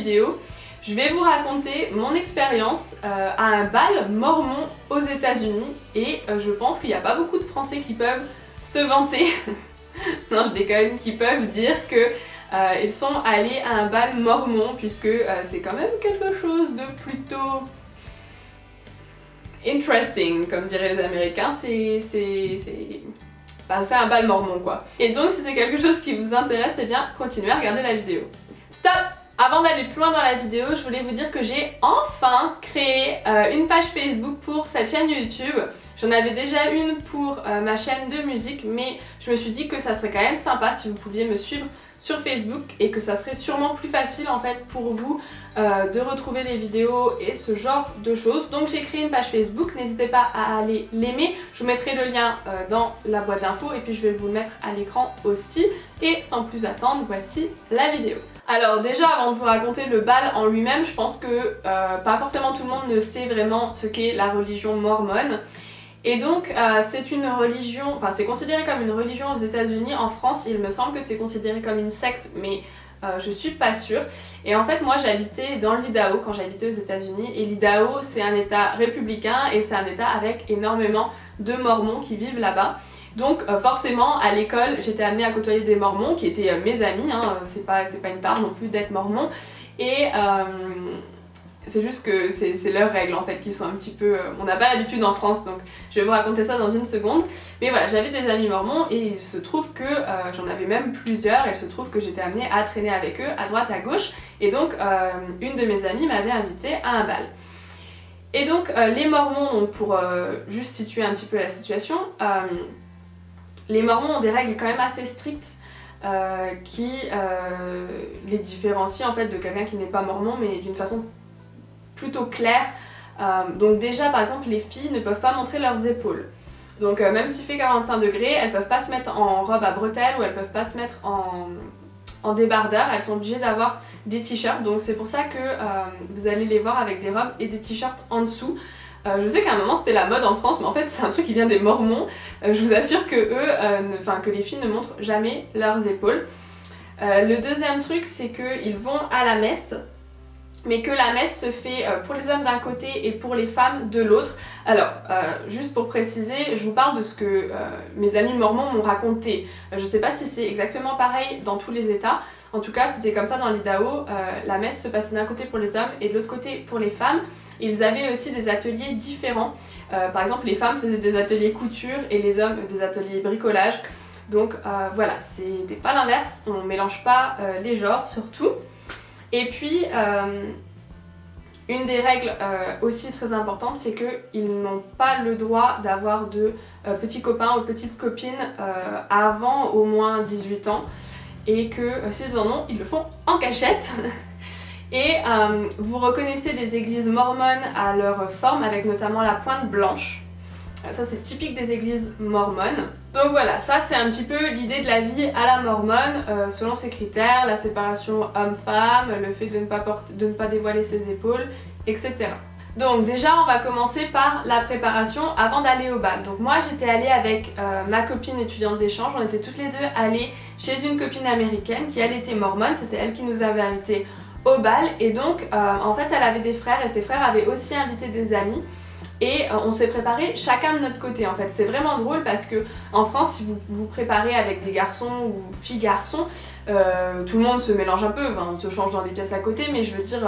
vidéo, je vais vous raconter mon expérience à un bal mormon aux États-Unis et je pense qu'il n'y a pas beaucoup de Français qui peuvent se vanter, non je déconne, qui peuvent dire que ils sont allés à un bal mormon puisque c'est quand même quelque chose de plutôt interesting, comme diraient les Américains, c'est un bal mormon quoi. Et donc si c'est quelque chose qui vous intéresse, eh bien continuez à regarder la vidéo. Stop! Avant d'aller plus loin dans la vidéo, je voulais vous dire que j'ai enfin créé une page Facebook pour cette chaîne YouTube. J'en avais déjà une pour ma chaîne de musique, mais je me suis dit que ça serait quand même sympa si vous pouviez me suivre sur Facebook et que ça serait sûrement plus facile en fait pour vous de retrouver les vidéos et ce genre de choses. Donc j'ai créé une page Facebook, n'hésitez pas à aller l'aimer, je vous mettrai le lien dans la boîte d'infos et puis je vais vous le mettre à l'écran aussi. Et sans plus attendre, voici la vidéo. Alors déjà avant de vous raconter le bal en lui-même, je pense que pas forcément tout le monde ne sait vraiment ce qu'est la religion mormone. Et donc c'est une religion, enfin c'est considéré comme une religion aux États-Unis. En France il me semble que c'est considéré comme une secte, mais je suis pas sûre. Et en fait moi j'habitais dans l'Idaho quand j'habitais aux États-Unis, et l'Idaho c'est un état républicain et c'est un état avec énormément de mormons qui vivent là-bas. Donc forcément à l'école j'étais amenée à côtoyer des mormons qui étaient mes amis, hein, c'est pas une tare non plus d'être mormon, et c'est juste que c'est leurs règles en fait qui sont un petit peu... on n'a pas l'habitude en France, donc je vais vous raconter ça dans une seconde. Mais voilà, j'avais des amis mormons et il se trouve que j'en avais même plusieurs, et il se trouve que j'étais amenée à traîner avec eux à droite à gauche, et donc une de mes amies m'avait invitée à un bal. Et donc les mormons, pour juste situer un petit peu la situation, les mormons ont des règles quand même assez strictes qui les différencient en fait de quelqu'un qui n'est pas mormon, mais d'une façon plutôt claire. Donc déjà par exemple les filles ne peuvent pas montrer leurs épaules. Donc même s'il fait 45 degrés, elles peuvent pas se mettre en robe à bretelles ou elles peuvent pas se mettre en débardeur, elles sont obligées d'avoir des t-shirts. Donc c'est pour ça que vous allez les voir avec des robes et des t-shirts en dessous. Je sais qu'à un moment c'était la mode en France, mais en fait c'est un truc qui vient des mormons. Je vous assure que que les filles ne montrent jamais leurs épaules. Le deuxième truc c'est qu'ils vont à la messe, mais que la messe se fait pour les hommes d'un côté et pour les femmes de l'autre. Alors, juste pour préciser, je vous parle de ce que mes amis mormons m'ont raconté. Je sais pas si c'est exactement pareil dans tous les états. En tout cas, c'était comme ça dans l'Idaho. La messe se passait d'un côté pour les hommes et de l'autre côté pour les femmes. Ils avaient aussi des ateliers différents. Par exemple, les femmes faisaient des ateliers couture et les hommes des ateliers bricolage. Donc voilà, c'était pas l'inverse. On mélange pas les genres surtout. Et puis, une des règles aussi très importantes, c'est qu'ils n'ont pas le droit d'avoir de petits copains ou petites copines avant au moins 18 ans, et que s'ils en ont, ils le font en cachette. Et vous reconnaissez des églises mormones à leur forme, avec notamment la pointe blanche. Ça c'est typique des églises mormones. Donc voilà, ça c'est un petit peu l'idée de la vie à la mormone, selon ses critères, la séparation homme-femme, le fait de ne pas dévoiler ses épaules, etc. Donc déjà on va commencer par la préparation avant d'aller au bal. Donc moi j'étais allée avec ma copine étudiante d'échange, on était toutes les deux allées chez une copine américaine qui elle était mormone, c'était elle qui nous avait invités au bal, et donc en fait elle avait des frères et ses frères avaient aussi invité des amis. Et on s'est préparé chacun de notre côté en fait. C'est vraiment drôle parce que en France, si vous vous préparez avec des garçons ou filles-garçons, tout le monde se mélange un peu, enfin, on se change dans des pièces à côté, mais je veux dire,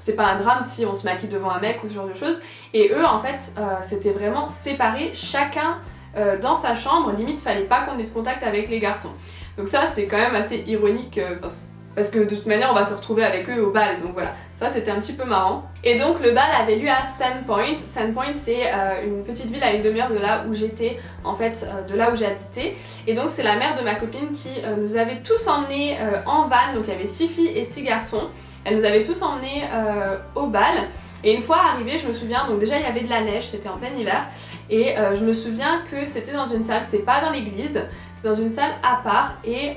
c'est pas un drame si on se maquille devant un mec ou ce genre de choses. Et eux en fait, c'était vraiment séparé, chacun dans sa chambre, limite fallait pas qu'on ait de contact avec les garçons. Donc ça c'est quand même assez ironique parce que de toute manière on va se retrouver avec eux au bal, donc voilà, ça c'était un petit peu marrant. Et donc le bal avait lieu à Sandpoint. Sandpoint c'est une petite ville à une demi-heure de là où j'étais, en fait de là où j'habitais. Et donc c'est la mère de ma copine qui nous avait tous emmenés en van, donc il y avait 6 filles et 6 garçons. Elle nous avait tous emmenés au bal. Et une fois arrivée, je me souviens, donc déjà il y avait de la neige, c'était en plein hiver, et je me souviens que c'était dans une salle, c'était pas dans l'église, c'était dans une salle à part, et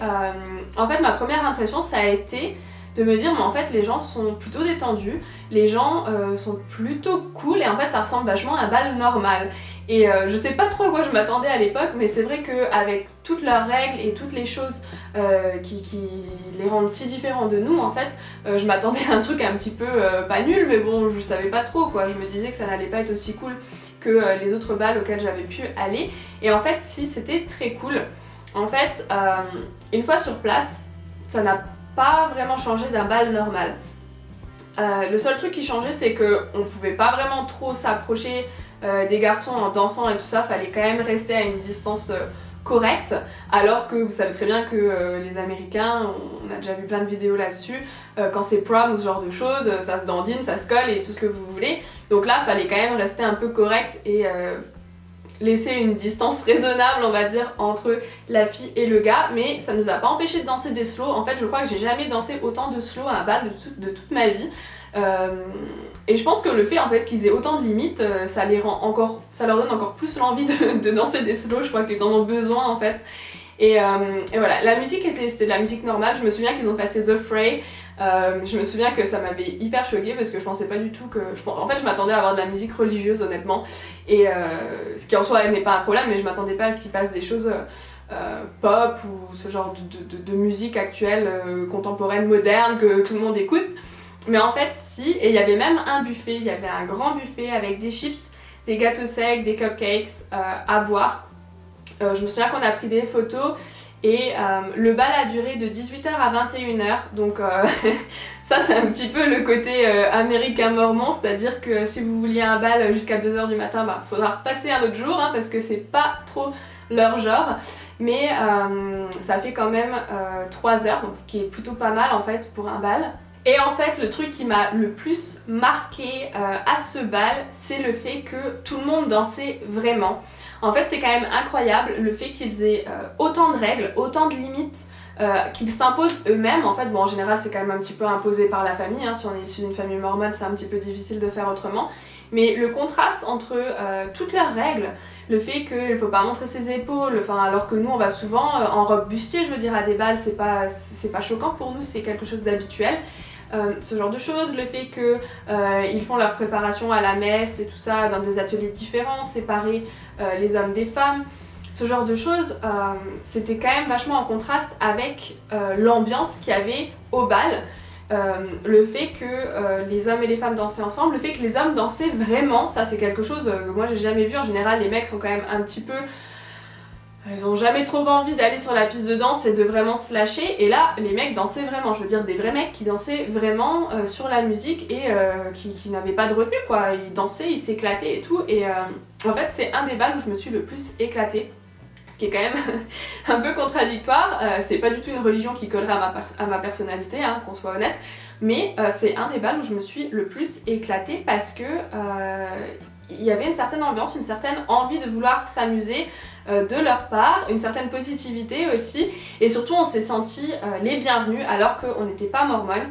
en fait ma première impression ça a été de me dire mais en fait les gens sont plutôt détendus, les gens sont plutôt cool, et en fait ça ressemble vachement à un bal normal. Et je sais pas trop à quoi je m'attendais à l'époque, mais c'est vrai qu'avec toutes leurs règles et toutes les choses qui les rendent si différents de nous, en fait, je m'attendais à un truc un petit peu pas nul, mais bon, je savais pas trop quoi. Je me disais que ça n'allait pas être aussi cool que les autres balles auxquelles j'avais pu aller. Et en fait, si, c'était très cool. En fait, une fois sur place, ça n'a pas vraiment changé d'un bal normal. Le seul truc qui changeait, c'est qu'on pouvait pas vraiment trop s'approcher des garçons en dansant et tout ça, fallait quand même rester à une distance correcte, alors que vous savez très bien que les Américains, on a déjà vu plein de vidéos là-dessus, quand c'est prom ou ce genre de choses, ça se dandine, ça se colle et tout ce que vous voulez. Donc là, fallait quand même rester un peu correct et laisser une distance raisonnable, on va dire, entre la fille et le gars, mais ça nous a pas empêché de danser des slows. En fait, je crois que j'ai jamais dansé autant de slow à un bal de toute ma vie. Et je pense que le fait en fait qu'ils aient autant de limites, ça leur donne encore plus l'envie de danser des slows. Je crois qu'ils en ont besoin en fait. Et voilà, la musique c'était de la musique normale. Je me souviens qu'ils ont passé The Fray. Je me souviens que ça m'avait hyper choquée parce que je pensais pas du tout que... En fait, je m'attendais à avoir de la musique religieuse honnêtement. Et ce qui en soi n'est pas un problème, mais je m'attendais pas à ce qu'ils passent des choses pop ou ce genre de musique actuelle, contemporaine, moderne, que tout le monde écoute. Mais en fait, si, et il y avait même un buffet, il y avait un grand buffet avec des chips, des gâteaux secs, des cupcakes à boire. Je me souviens qu'on a pris des photos et le bal a duré de 18h à 21h, donc ça c'est un petit peu le côté américain mormon, c'est-à-dire que si vous vouliez un bal jusqu'à 2h du matin, bah faudra repasser un autre jour hein, parce que c'est pas trop leur genre, mais ça fait quand même 3 heures, donc ce qui est plutôt pas mal en fait pour un bal. Et en fait, le truc qui m'a le plus marqué à ce bal, c'est le fait que tout le monde dansait vraiment. En fait, c'est quand même incroyable le fait qu'ils aient autant de règles, autant de limites, qu'ils s'imposent eux-mêmes. En fait, bon, en général, c'est quand même un petit peu imposé par la famille. Hein. Si on est issu d'une famille mormone, c'est un petit peu difficile de faire autrement. Mais le contraste entre toutes leurs règles, le fait qu'il ne faut pas montrer ses épaules, alors que nous, on va souvent en robe bustier, je veux dire, à des balles, c'est pas choquant pour nous, c'est quelque chose d'habituel. Ce genre de choses, le fait qu'ils font leur préparation à la messe et tout ça dans des ateliers différents, séparer les hommes des femmes, ce genre de choses, c'était quand même vachement en contraste avec l'ambiance qu'il y avait au bal. Le fait que les hommes et les femmes dansaient ensemble, le fait que les hommes dansaient vraiment, ça c'est quelque chose que moi j'ai jamais vu. En général, les mecs sont quand même un petit peu... Ils ont jamais trop envie d'aller sur la piste de danse et de vraiment se lâcher, et là les mecs dansaient vraiment, je veux dire des vrais mecs qui dansaient vraiment sur la musique et qui n'avaient pas de retenue quoi, ils dansaient, ils s'éclataient et tout, et en fait c'est un des bals où je me suis le plus éclatée, ce qui est quand même un peu contradictoire, c'est pas du tout une religion qui collerait à ma personnalité, hein, qu'on soit honnête, mais c'est un des bals où je me suis le plus éclatée parce que il y avait une certaine ambiance, une certaine envie de vouloir s'amuser de leur part, une certaine positivité aussi, et surtout on s'est sentis les bienvenus alors qu'on n'était pas mormone.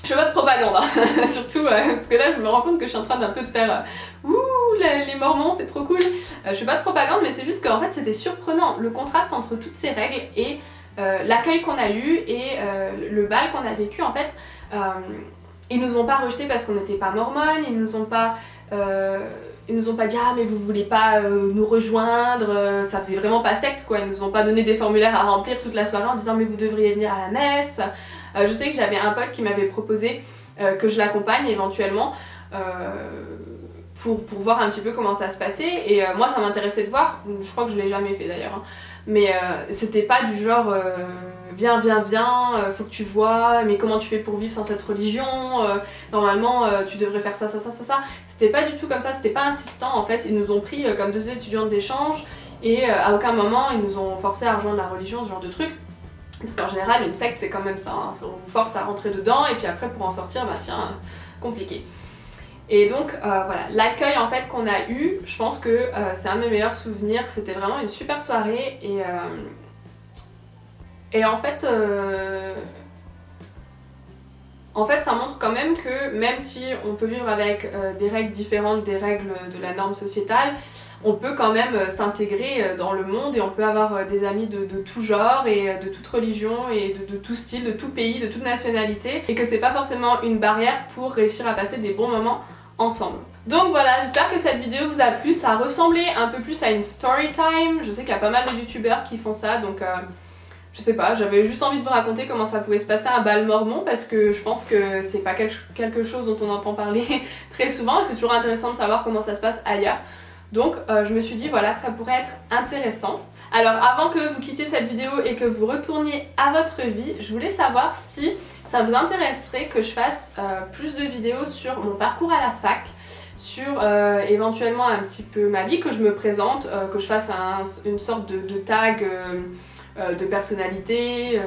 Je fais pas de propagande, hein. Surtout parce que là je me rends compte que je suis en train d'un peu de faire ouh les mormons c'est trop cool. Je fais pas de propagande, mais c'est juste qu'en fait c'était surprenant le contraste entre toutes ces règles et l'accueil qu'on a eu et le bal qu'on a vécu. En fait ils nous ont pas rejetés parce qu'on n'était pas mormone, ils nous ont pas dit ah mais vous voulez pas nous rejoindre, ça faisait vraiment pas secte quoi, ils nous ont pas donné des formulaires à remplir toute la soirée en disant mais vous devriez venir à la messe. Je sais que j'avais un pote qui m'avait proposé que je l'accompagne éventuellement pour voir un petit peu comment ça se passait, et moi ça m'intéressait de voir, je crois que je l'ai jamais fait d'ailleurs, hein. Mais c'était pas du genre viens, faut que tu vois, mais comment tu fais pour vivre sans cette religion, normalement tu devrais faire ça. C'était pas du tout comme ça, c'était pas insistant en fait. Ils nous ont pris comme 2 étudiantes d'échange et à aucun moment ils nous ont forcé à rejoindre la religion, ce genre de truc. Parce qu'en général une secte c'est quand même ça, hein. On vous force à rentrer dedans et puis après pour en sortir, bah tiens, compliqué. Et donc voilà, l'accueil en fait qu'on a eu, je pense que c'est un de mes meilleurs souvenirs, c'était vraiment une super soirée, et en fait ça montre quand même que même si on peut vivre avec des règles différentes des règles de la norme sociétale, on peut quand même s'intégrer dans le monde et on peut avoir des amis de tout genre et de toute religion et de tout style, de tout pays, de toute nationalité, et que c'est pas forcément une barrière pour réussir à passer des bons moments ensemble. Donc voilà, j'espère que cette vidéo vous a plu, ça ressemblait un peu plus à une story time. Je sais qu'il y a pas mal de youtubeurs qui font ça, donc je sais pas, j'avais juste envie de vous raconter comment ça pouvait se passer un bal mormon parce que je pense que c'est pas quelque chose dont on entend parler très souvent et c'est toujours intéressant de savoir comment ça se passe ailleurs. Donc je me suis dit voilà que ça pourrait être intéressant. Alors avant que vous quittiez cette vidéo et que vous retourniez à votre vie, je voulais savoir si ça vous intéresserait que je fasse plus de vidéos sur mon parcours à la fac, sur éventuellement un petit peu ma vie, que je me présente, que je fasse une sorte de tag de personnalité,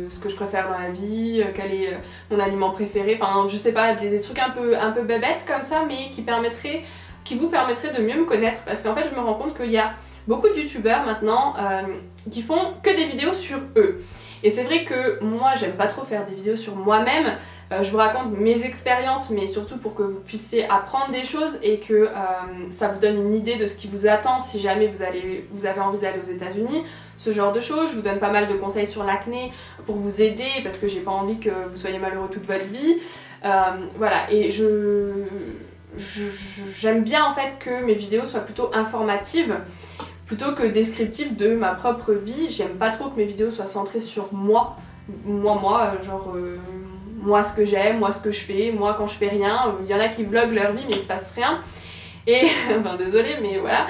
ce que je préfère dans la vie, quel est mon aliment préféré, enfin je sais pas, des trucs un peu bébêtes comme ça, mais qui vous permettraient de mieux me connaître, parce qu'en fait je me rends compte qu'il y a beaucoup de youtubeurs maintenant qui font que des vidéos sur eux. Et c'est vrai que moi j'aime pas trop faire des vidéos sur moi-même, je vous raconte mes expériences mais surtout pour que vous puissiez apprendre des choses et que ça vous donne une idée de ce qui vous attend si jamais vous avez envie d'aller aux États-Unis, ce genre de choses. Je vous donne pas mal de conseils sur l'acné pour vous aider parce que j'ai pas envie que vous soyez malheureux toute votre vie. Voilà, et j'aime bien en fait que mes vidéos soient plutôt informatives plutôt que descriptives de ma propre vie. J'aime pas trop que mes vidéos soient centrées sur moi, genre moi ce que j'aime, moi ce que je fais, moi quand je fais rien. Il y en a qui vloguent leur vie mais il se passe rien. Et, enfin désolée mais voilà.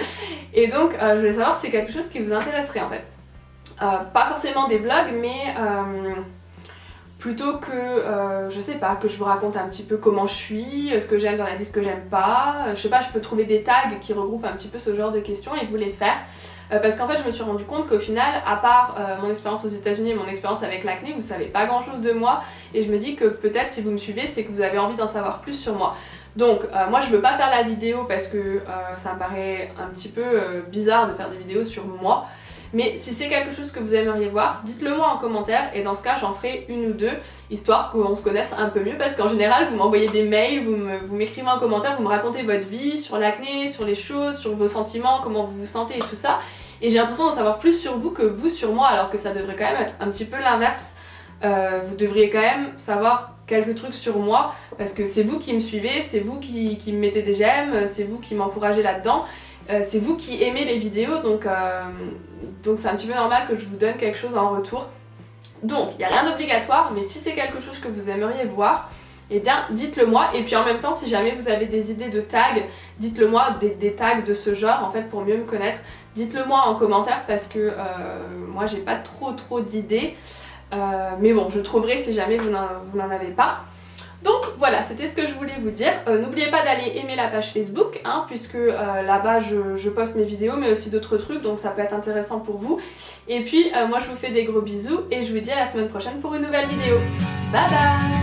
Et donc je voulais savoir si c'est quelque chose qui vous intéresserait en fait. Pas forcément des vlogs mais plutôt que, je sais pas, que je vous raconte un petit peu comment je suis, ce que j'aime dans la vie, ce que j'aime pas. Je sais pas, je peux trouver des tags qui regroupent un petit peu ce genre de questions et vous les faire. Parce qu'en fait, je me suis rendu compte qu'au final, à part mon expérience aux États-Unis et mon expérience avec l'acné, vous savez pas grand chose de moi. Et je me dis que peut-être si vous me suivez, c'est que vous avez envie d'en savoir plus sur moi. Donc, moi je veux pas faire la vidéo parce que ça me paraît un petit peu bizarre de faire des vidéos sur moi. Mais si c'est quelque chose que vous aimeriez voir, dites-le moi en commentaire et dans ce cas j'en ferai une ou deux, histoire qu'on se connaisse un peu mieux, parce qu'en général vous m'envoyez des mails, vous m'écrivez en commentaire, vous me racontez votre vie, sur l'acné, sur les choses, sur vos sentiments, comment vous vous sentez et tout ça, et j'ai l'impression d'en savoir plus sur vous que vous sur moi, alors que ça devrait quand même être un petit peu l'inverse. Vous devriez quand même savoir quelques trucs sur moi, parce que c'est vous qui me suivez, c'est vous qui me mettez des j'aime, c'est vous qui m'encouragez là-dedans. C'est vous qui aimez les vidéos, donc c'est un petit peu normal que je vous donne quelque chose en retour. Donc il n'y a rien d'obligatoire, mais si c'est quelque chose que vous aimeriez voir, eh bien dites-le moi. Et puis en même temps, si jamais vous avez des idées de tags, dites-le moi, des tags de ce genre en fait pour mieux me connaître. Dites-le moi en commentaire parce que moi j'ai pas trop d'idées, mais bon je trouverai si jamais vous n'en avez pas. Donc voilà, c'était ce que je voulais vous dire. N'oubliez pas d'aller aimer la page Facebook, hein, puisque là-bas je poste mes vidéos, mais aussi d'autres trucs, donc ça peut être intéressant pour vous. Et puis moi je vous fais des gros bisous et je vous dis à la semaine prochaine pour une nouvelle vidéo. Bye bye!